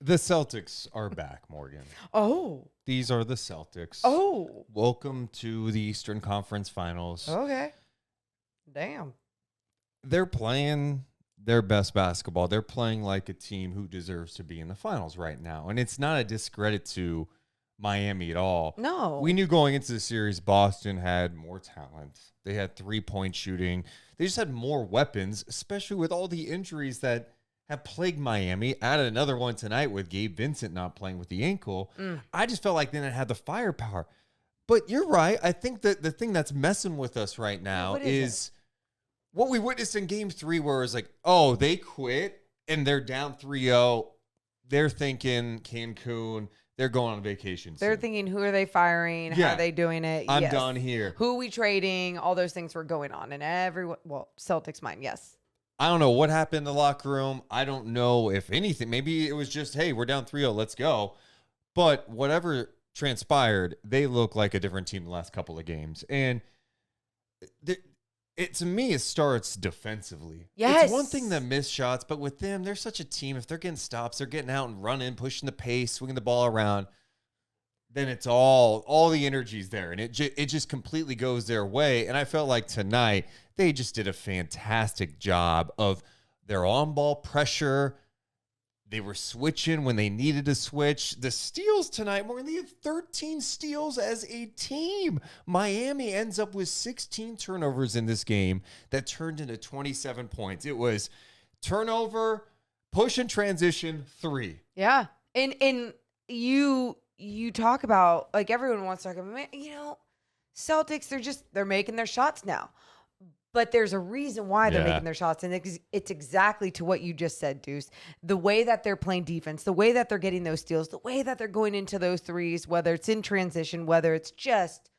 The Celtics are back, Morgan. Oh. These are the Celtics. Oh. Welcome to the Eastern Conference Finals. Okay. Damn. They're playing their best basketball. They're playing like a team who deserves to be in the finals right now. And it's not a discredit to Miami at all. No. We knew going into the series, Boston had more talent. They had 3-point shooting. They just had more weapons, especially with all the injuries that have plagued Miami. Added another one tonight with Gabe Vincent not playing with the ankle. I just felt like they didn't have the firepower. But you're right. I think that the thing that's messing with us right now is what we witnessed in Game 3, where it's like, oh, they quit and they're down 3-0. They're thinking Cancun. They're going on vacation. They're thinking, who are they firing? How are they doing it? I'm done here. Who are we trading? All those things were going on. And everyone, Celtics mind, yes. I don't know what happened in the locker room. I don't know if anything. Maybe it was just, hey, we're down 3-0. Let's go. But whatever transpired, they look like a different team the last couple of games. And to me, it starts defensively. Yes. It's one thing to miss shots, but with them, they're such a team. If they're getting stops, they're getting out and running, pushing the pace, swinging the ball around, then it's all the energy's there. And it just completely goes their way. And I felt like tonight, they just did a fantastic job of their on-ball pressure. They were switching when they needed to switch. The steals tonight, more than 13 steals as a team. Miami ends up with 16 turnovers in this game that turned into 27 points. It was turnover, push and transition, 3. Yeah. And you talk about, like, everyone wants to talk about, Celtics, they're making their shots now. But there's a reason why they're making their shots, and it's exactly to what you just said, Deuce. The way that they're playing defense, the way that they're getting those steals, the way that they're going into those threes, whether it's in transition, whether it's just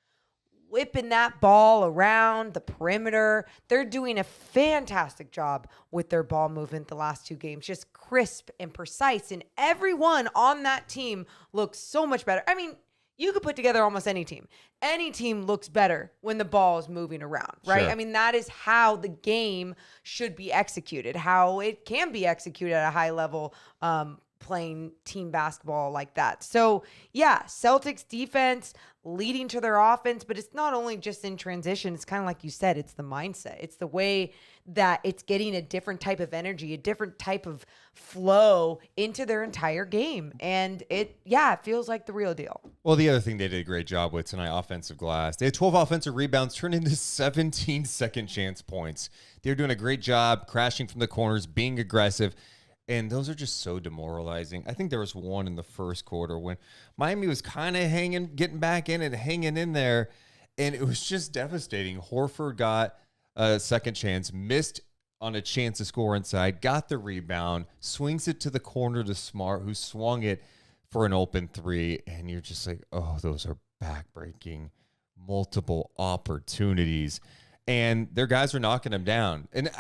whipping that ball around the perimeter. They're doing a fantastic job with their ball movement the last 2 games, just crisp and precise, and everyone on that team looks so much better. I mean, you could put together almost any team. Any team looks better when the ball is moving around, right? Sure. I mean, that is how the game should be executed, how it can be executed at a high level, playing team basketball like that. So, yeah, Celtics defense leading to their offense, but it's not only just in transition. It's kind of like you said, it's the mindset. It's the way that it's getting a different type of energy, a different type of flow into their entire game. And it feels like the real deal. Well, the other thing they did a great job with tonight, offensive glass. They had 12 offensive rebounds turned into 17 second chance points. They're doing a great job crashing from the corners, being aggressive. And those are just so demoralizing. I think there was one in the first quarter when Miami was kind of getting back in and hanging in there. And it was just devastating. Horford got a second chance, missed on a chance to score inside, got the rebound, swings it to the corner to Smart, who swung it for an open 3. And you're just like, oh, those are backbreaking, multiple opportunities. And their guys are knocking them down. And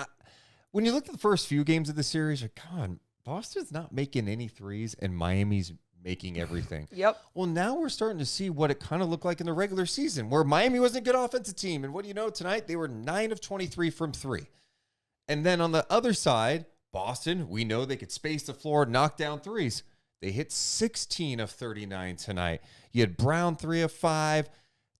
when you look at the first few games of the series, you're like, God, Boston's not making any threes and Miami's making everything. Yep. Well, now we're starting to see what it kind of looked like in the regular season, where Miami wasn't a good offensive team. And what do you know? Tonight, they were 9 of 23 from 3. And then on the other side, Boston, we know they could space the floor, knock down threes. They hit 16 of 39 tonight. You had Brown 3 of 5.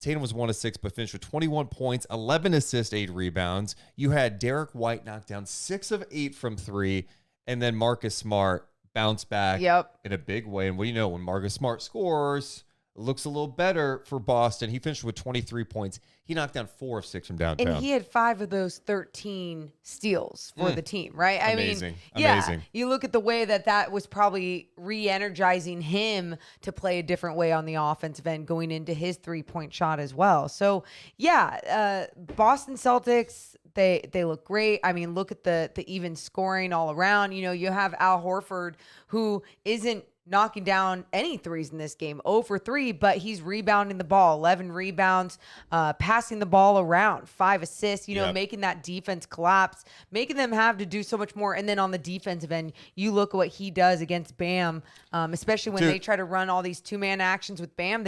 Tatum was 1 of 6, but finished with 21 points, 11 assists, 8 rebounds. You had Derek White knocked down 6 of 8 from 3, and then Marcus Smart bounced back in a big way. And what do you know? When Marcus Smart scores, it looks a little better for Boston. He finished with 23 points. He knocked down 4 of 6 from downtown. And he had 5 of those 13 steals for the team, right? Amazing. Amazing. You look at the way that was probably re-energizing him to play a different way on the offensive end going into his 3-point shot as well. So, Boston Celtics, they look great. I mean, look at the even scoring all around. You know, you have Al Horford, who isn't knocking down any threes in this game, 0 for 3, but he's rebounding the ball, 11 rebounds, passing the ball around, 5 assists, making that defense collapse, making them have to do so much more. And then on the defensive end, you look at what he does against Bam, especially when they try to run all these 2-man actions with Bam.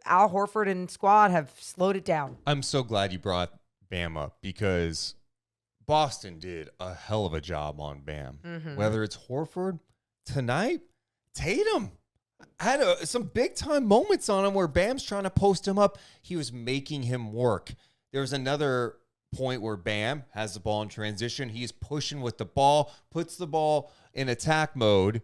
Al Horford and squad have slowed it down. I'm so glad you brought Bam up, because Boston did a hell of a job on Bam. Whether it's Horford tonight, Tatum had some big time moments on him where Bam's trying to post him up. He was making him work. There was another point where Bam has the ball in transition. He's pushing with the ball, puts the ball in attack mode.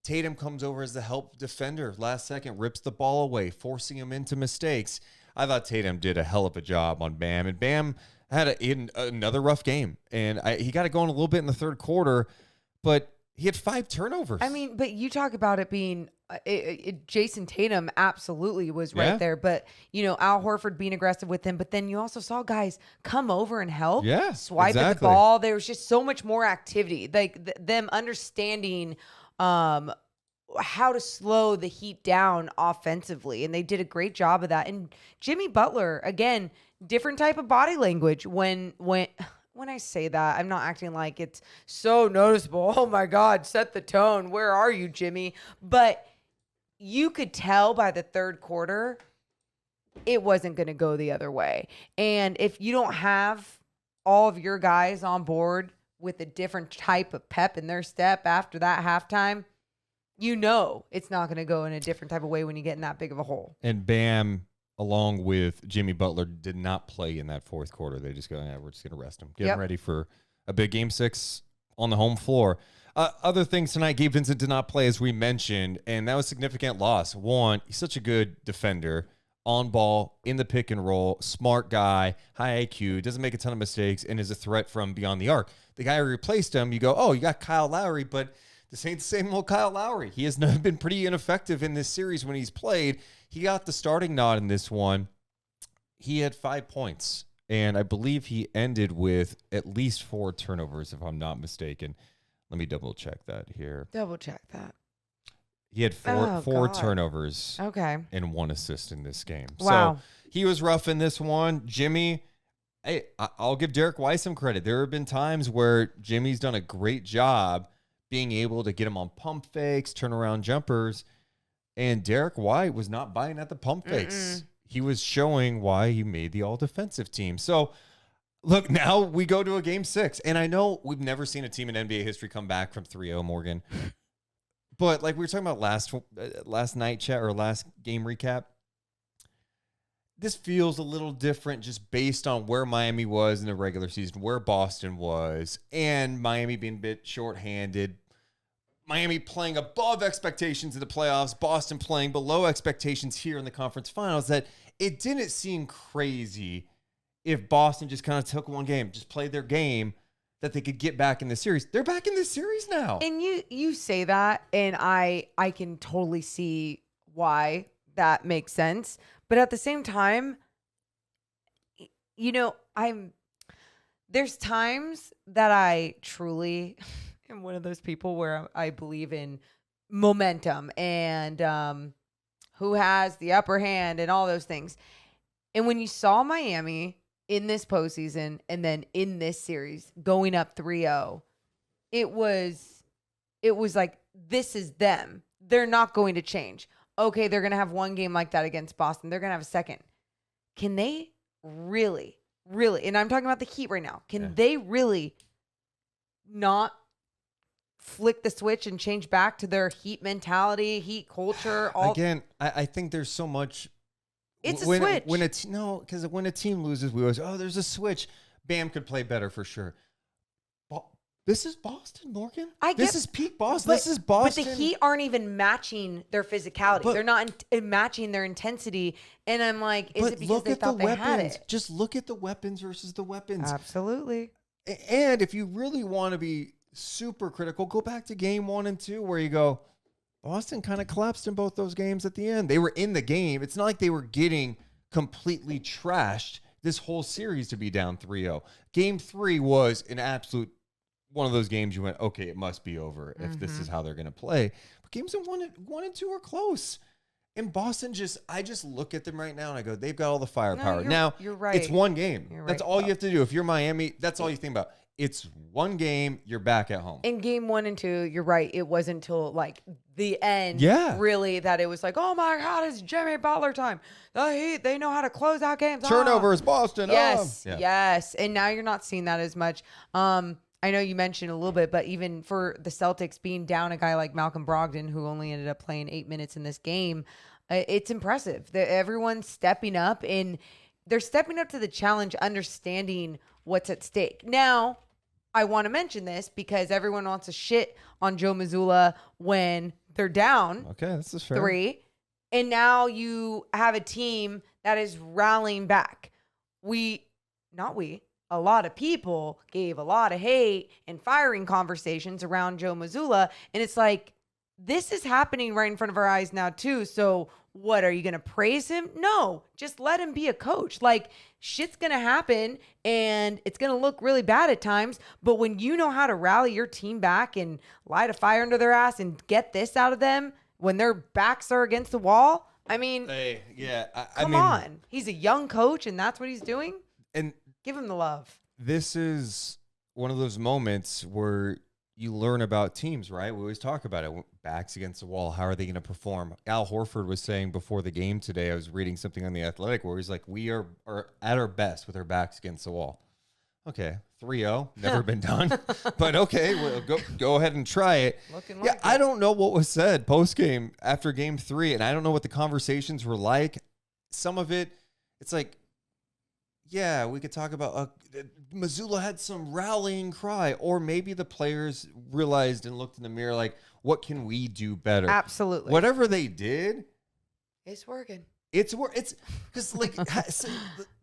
Tatum comes over as the help defender. Last second, rips the ball away, forcing him into mistakes. I thought Tatum did a hell of a job on Bam, and Bam had another rough game. And he got it going a little bit in the third quarter, but he had 5 turnovers. I mean, but you talk about it being Jason Tatum absolutely was right there. But, Al Horford being aggressive with him. But then you also saw guys come over and help. Yeah, swipe at the ball. There was just so much more activity. Like them understanding how to slow the Heat down offensively. And they did a great job of that. And Jimmy Butler, again, different type of body language when I say that, I'm not acting like it's so noticeable. Oh my God, set the tone. Where are you, Jimmy? But you could tell by the third quarter, it wasn't going to go the other way. And if you don't have all of your guys on board with a different type of pep in their step after that halftime, it's not going to go in a different type of way when you get in that big of a hole. And Bam, along with Jimmy Butler, did not play in that fourth quarter. They just go, we're just going to rest him. Get him ready for a big Game 6 on the home floor. Other things tonight, Gabe Vincent did not play, as we mentioned, and that was a significant loss. One, he's such a good defender, on ball, in the pick and roll, smart guy, high IQ, doesn't make a ton of mistakes, and is a threat from beyond the arc. The guy who replaced him, you go, oh, you got Kyle Lowry, but this ain't the same old Kyle Lowry. He has been pretty ineffective in this series when he's played. He got the starting nod in this one. He had 5 points, and I believe he ended with at least 4 turnovers, if I'm not mistaken. Let me double check that here. Double check that. He had four turnovers and 1 assist in this game. Wow. So he was rough in this one. Jimmy, I'll give Derek White some credit. There have been times where Jimmy's done a great job being able to get him on pump fakes, turnaround jumpers, and Derek White was not buying at the pump fakes. He was showing why he made the all-defensive team. So, look, now we go to a Game 6, and I know we've never seen a team in NBA history come back from 3-0, Morgan. But like we were talking about last night chat or last game recap, this feels a little different just based on where Miami was in the regular season, where Boston was, and Miami being a bit shorthanded. Miami playing above expectations in the playoffs, Boston playing below expectations here in the conference finals, that it didn't seem crazy if Boston just kind of took one game, just played their game, that they could get back in the series. They're back in this series now. And you say that, and I can totally see why that makes sense. But at the same time, there's times that I truly am one of those people where I believe in momentum and who has the upper hand and all those things. And when you saw Miami in this postseason and then in this series going up 3-0, it was like, this is them. They're not going to change. Okay, they're going to have one game like that against Boston. They're going to have a second. Can they really, and I'm talking about the Heat right now, can they really not flick the switch and change back to their Heat mentality, Heat culture? Again, I think there's so much. It's a switch. Because when a team loses, we always, there's a switch. Bam could play better for sure. This is Boston, Morgan. This is peak Boston. This is Boston. But the Heat aren't even matching their physicality. They're not matching their intensity. And I'm like, is it because they thought they had it? Just look at the weapons versus the weapons. Absolutely. And if you really want to be super critical, go back to game 1 and 2 where you go, Boston kind of collapsed in both those games at the end. They were in the game. It's not like they were getting completely trashed this whole series to be down 3-0. Game 3 was an absolute one of those games you went, okay, it must be over if this is how they're going to play. But games 1 and 2 are close. And Boston I just look at them right now and I go, they've got all the firepower. You're right. It's one game. You're that's right. all you have to do. If you're Miami, that's all you think about. It's one game. You're back at home. In game 1 and 2, you're right. It wasn't until like the end, really, that it was like, oh my God, it's Jimmy Butler time. The Heat, they know how to close out games. Turnovers, Boston. Yes. And now you're not seeing that as much. I know you mentioned a little bit, but even for the Celtics being down a guy like Malcolm Brogdon, who only ended up playing 8 minutes in this game, it's impressive. Everyone's stepping up, and they're stepping up to the challenge, understanding what's at stake. Now, I want to mention this because everyone wants to shit on Joe Mazzulla when they're down Okay, this is fair. 3, and now you have a team that is rallying back. A lot of people gave a lot of hate and firing conversations around Joe Mazzulla, and it's like, this is happening right in front of our eyes now too. So what, are you going to praise him? No, just let him be a coach. Like, shit's going to happen and it's going to look really bad at times. But when you know how to rally your team back and light a fire under their ass and get this out of them when their backs are against the wall, I mean, come on. He's a young coach and that's what he's doing. And give him the love. This is one of those moments where you learn about teams, right? We always talk about it. Backs against the wall. How are they going to perform? Al Horford was saying before the game today, I was reading something on The Athletic where he's like, we are at our best with our backs against the wall. Okay, 3-0, never been done. But okay, well, go ahead and try it. I don't know what was said post-game after game 3, and I don't know what the conversations were like. Some of it, it's like, yeah, we could talk about Mazzulla had some rallying cry, or maybe the players realized and looked in the mirror like, what can we do better? Absolutely. Whatever they did, it's working. It's because like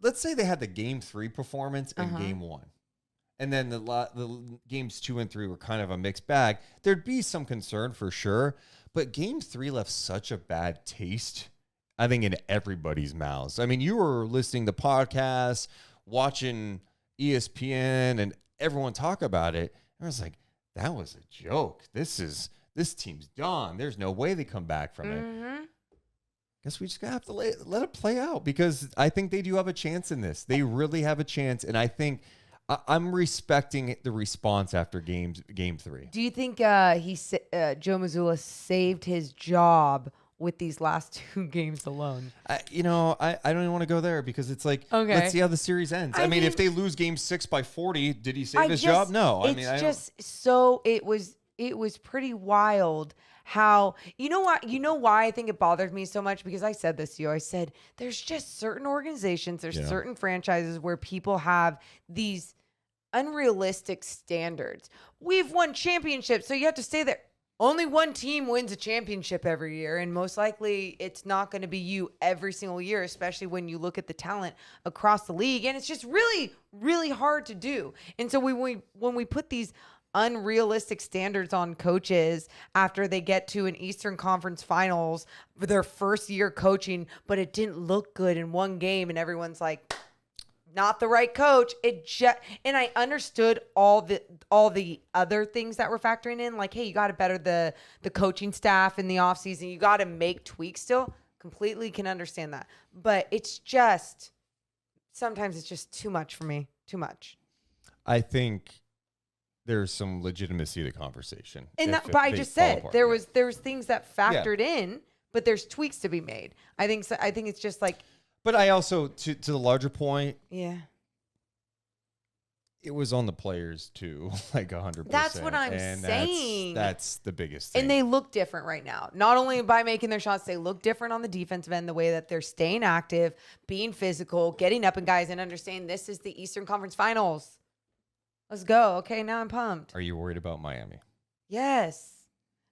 let's say they had the game 3 performance and game 1, and then the games 2 and 3 were kind of a mixed bag. There'd be some concern for sure, but game 3 left such a bad taste, I think, in everybody's mouths. I mean, you were listening to podcasts, watching ESPN, and everyone talk about it. And I was like, that was a joke. This team's done. There's no way they come back from it. Guess we just gotta have to let it play out, because I think they do have a chance in this. They really have a chance, and I think I'm respecting the response after game 3. Do you think Joe Mazzulla saved his job with these last 2 games alone? I don't even want to go there, because it's like, let's see how the series ends. I mean, if they lose game 6 by 40, did he save his job? No. It was pretty wild how, you know why I think it bothers me so much? Because I said this to you. I said, there's just certain organizations, there's certain franchises where people have these unrealistic standards. We've won championships, so you have to stay there. Only one team wins a championship every year, and most likely it's not going to be you every single year, especially when you look at the talent across the league, and it's just really, really hard to do. And so when we put these unrealistic standards on coaches after they get to an Eastern Conference Finals for their first year coaching, but it didn't look good in one game, and everyone's like, not the right coach. And I understood all the other things that were factoring in, like, hey, you got to better the coaching staff in the offseason. You got to make tweaks still. Completely can understand that. But sometimes it's just too much for me. Too much. I think there's some legitimacy to the conversation. But I just said there was things that factored in, but there's tweaks to be made. I think it's just like. But I also, to the larger point, it was on the players too, like 100%. That's what I'm saying. That's the biggest thing. And they look different right now. Not only by making their shots, they look different on the defensive end, the way that they're staying active, being physical, getting up and guys, and understanding this is the Eastern Conference Finals. Let's go. Okay, now I'm pumped. Are you worried about Miami? Yes.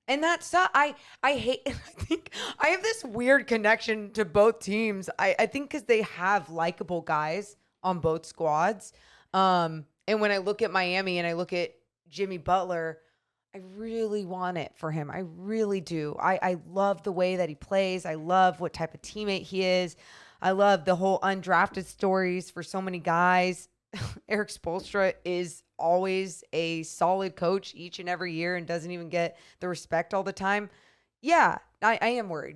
And that's I hate. I think I have this weird connection to both teams. I think because they have likable guys on both squads. And when I look at Miami and I look at Jimmy Butler, I really want it for him. I really do. I love the way that he plays. I love what type of teammate he is. I love the whole undrafted stories for so many guys. Eric Spoelstra is always a solid coach each and every year and doesn't even get the respect all the time. Yeah, I am worried.